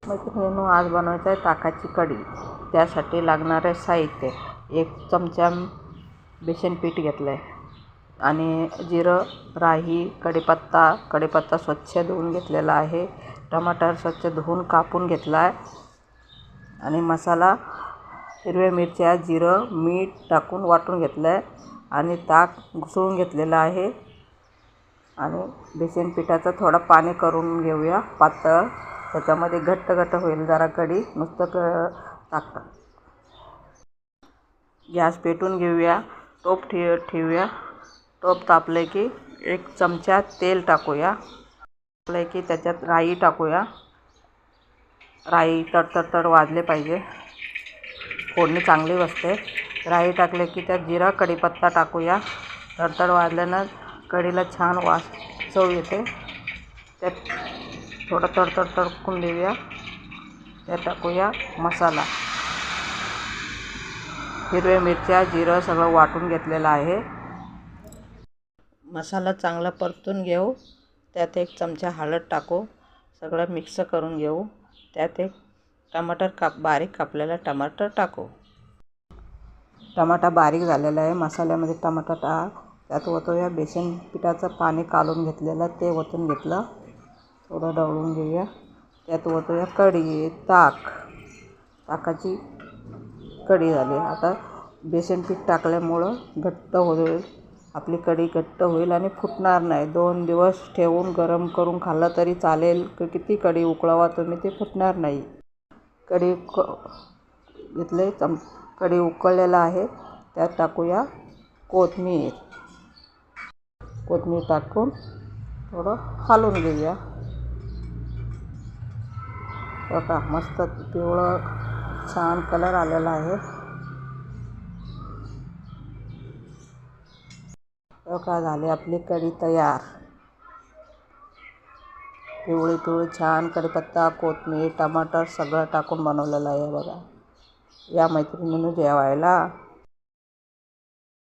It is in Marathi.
मैत्रिणींनो, आज बनवायचं आहे ताकाची कढी. त्यासाठी लागणारे साहित्य: 1 चमचा बेसन पीठ घेतलं आहे आणि जिरं, राई, कढीपत्ता स्वच्छ धुवून घेतलेला आहे. टमाटर स्वच्छ धुवून कापून घेतला आहे आणि मसाला हिरव्या मिरच्या, जिरं, मीठ टाकून वाटून घेतलं आहे आणि ताक घुसळून घेतलेलं आहे. आणि बेसन पिठाचं थोडं पाणी करून घेऊया पातळ, त्याच्यामध्ये घट्ट होईल जरा कढी. नुसतं टाकता. गॅस पेटून घेऊया, टोप ठेवूया. टोप तापले की 1 चमचा तेल टाकूया. तापले की त्याच्यात राई टाकूया. राई तडतड वाजले पाहिजे, फोडणी चांगली बसते. राई टाकले की त्यात जिरा, कढीपत्ता टाकूया. तडतड वाजल्यानं कढीला छान चव येते. त्यात थोडं तडकून देऊया. त्यात टाकूया मसाला. हिरव्या मिरच्या, जिरं सगळं वाटून घेतलेलं आहे. मसाला चांगला परतून घेऊ. त्यात 1 चमचा हळद टाकू. सगळं मिक्स करून घेऊ. त्यात 1 टमाटर बारीक कापलेला टमाटर टाकू. टमाटा बारीक झालेला आहे. मसाल्यामध्ये टमाटा त्यात ओतूया. बेसन पिठाचं पाणी काढून घेतलेलं ते ओतून घेतलं. थोडं ढवळून घेऊया. त्यात ओतूया कढी, ताकाची कढी झाली. आता बेसन पीठ टाकल्यामुळं घट्ट होईल. आपली कढी घट्ट होईल आणि फुटणार नाही. 2 दिवस ठेवून गरम करून खाल्लं तरी चालेल. किती कढी उकळवा तुम्ही, ते फुटणार नाही. कढी घेतले. कढी उकळलेला आहे. त्यात टाकूया कोथिंबीर टाकून थोडं हलवून घेऊया. बघा, मस्त पिवळं छान कलर आलेला आहे. बघा, झाली आपली कढी तयार. पिवळी छान कढीपत्ता, कोथिंबीर, टमाटर सगळं टाकून बनवलेलं आहे. बघा, या मैत्रिणींनो जेवायला.